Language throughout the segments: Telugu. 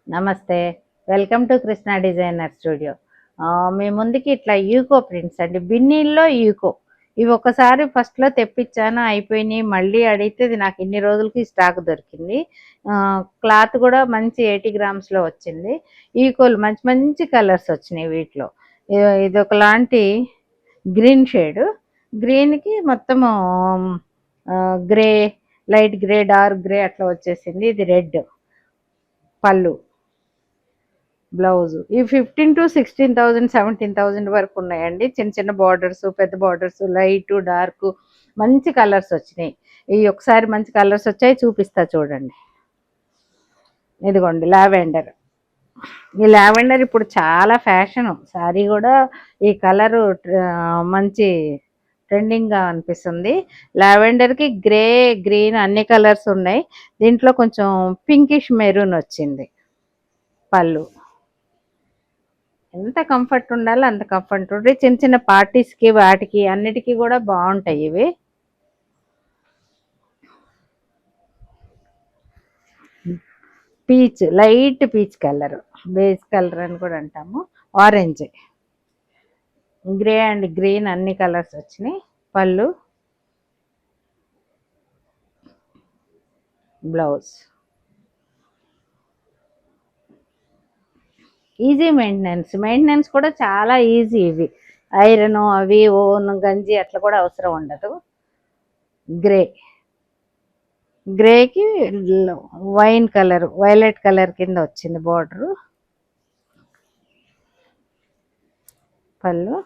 నమస్తే. Welcome to Krishna designer studio. మీ ముందుకి ఇట్లా యూకో ప్రింట్స్ అండి. బిన్నీల్లో యూకో. ఇవి ఒకసారి ఫస్ట్‌లో తెప్పించాను, అయిపోయినాయి. మళ్ళీ అడిగితే ఇది నాకు ఇన్ని రోజులకి స్టాక్ దొరికింది. క్లాత్ కూడా మంచి 80 గ్రామ్స్‌లో వచ్చింది. యూకోలు మంచి మంచి కలర్స్ వచ్చినాయి వీటిలో. ఇదొకలాంటి గ్రీన్ షేడు. గ్రీన్‌కి మొత్తము grey, light grey, dark grey అట్లా వచ్చేసింది. ఇది రెడ్ పళ్ళు. బ్లౌజ్ ఈ 15,000 to 16,000 17,000 వరకు ఉన్నాయండి. చిన్న చిన్న బార్డర్స్, పెద్ద బార్డర్స్, లైట్ డార్క్ మంచి కలర్స్ వచ్చినాయి. ఈ ఒకసారి మంచి కలర్స్ వచ్చాయి, చూపిస్తా చూడండి. ఇదిగోండి లావెండర్. ఈ లావెండర్ ఇప్పుడు చాలా ఫ్యాషన్. శారీ కూడా ఈ కలరు మంచి ట్రెండింగ్గా అనిపిస్తుంది. లావెండర్కి గ్రే, గ్రీన్ అన్ని కలర్స్ ఉన్నాయి. దీంట్లో కొంచెం పింకిష్ మెరూన్ వచ్చింది. పళ్ళు ఎంత కంఫర్ట్ ఉండాలో అంత కంఫర్ట్ ఉంటే చిన్న చిన్న పార్టీస్కి వాటికి అన్నిటికీ కూడా బాగుంటాయి ఇవి. Peach, light peach colour, base colour అని కూడా అంటాము. ఆరెంజ్, గ్రే అండ్ గ్రీన్ అన్ని కలర్స్ వచ్చినాయి. పళ్ళు, బ్లౌజ్. ఈజీ మెయింటెనెన్స్ కూడా చాలా ఈజీ. ఇవి ఐరన్ అవి ఓన్ గంజి అట్లా కూడా అవసరం ఉండదు. గ్రేకి వైన్ కలర్, వైలెట్ కలర్ కింద వచ్చింది బార్డరు. పళ్ళు.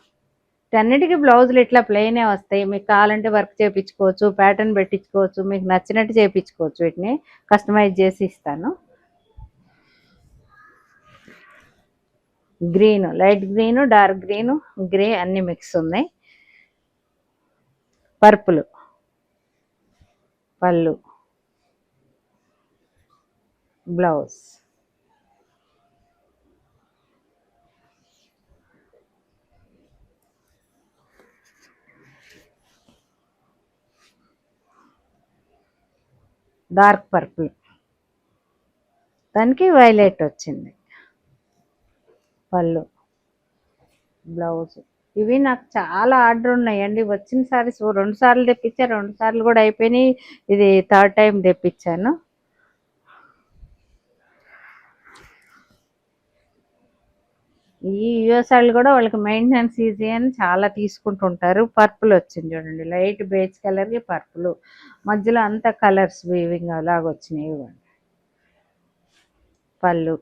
అన్నిటికీ బ్లౌజులు ఇట్లా ప్లెయినే వస్తాయి. మీకు కావాలంటే వర్క్ చేయించుకోవచ్చు, ప్యాటర్న్ పెట్టించుకోవచ్చు, మీకు నచ్చినట్టు చేయించుకోవచ్చు. వీటిని కస్టమైజ్ చేసి ఇస్తాను. Green, light green, dark green, grey అన్ని మిక్స్ ఉన్నాయి. పర్పుల్. పళ్ళు, బ్లౌజ్. డార్క్ పర్పుల్, దానికి వైలెట్ వచ్చింది. పళ్ళు, బ్లౌజ్. ఇవి నాకు చాలా ఆర్డర్ ఉన్నాయండి. వచ్చిన సారీస్ 2 సార్లు తెప్పించా, 2 సార్లు కూడా అయిపోయినాయి. ఇది థర్డ్ టైం తెప్పించాను. ఈ యుఎస్ వాళ్ళు కూడా వాళ్ళకి మెయింటెనెన్స్ ఈజీ అని చాలా తీసుకుంటుంటారు. పర్పుల్ వచ్చింది చూడండి, లైట్ బేజ్ కలర్కి పర్పుల్, మధ్యలో అంతా కలర్స్ వీవింగ్ అలాగ వచ్చినాయి. ఇవ్వండి. పళ్ళు,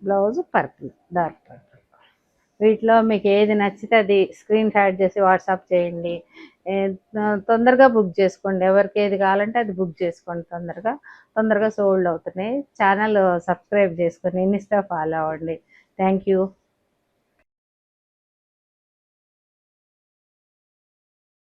బ్లౌజ్ పర్పుల్, డార్క్ పర్పుల్. వీటిలో మీకు ఏది నచ్చితే అది స్క్రీన్ షాట్ చేసి వాట్సాప్ చేయండి. తొందరగా బుక్ చేసుకోండి. ఎవరికి ఏది కావాలంటే అది బుక్ చేసుకోండి. తొందరగా సోల్డ్ అవుతున్నాయి. ఛానల్ సబ్స్క్రైబ్ చేసుకొని ఇన్స్టా ఫాలో అవ్వండి. Thank you.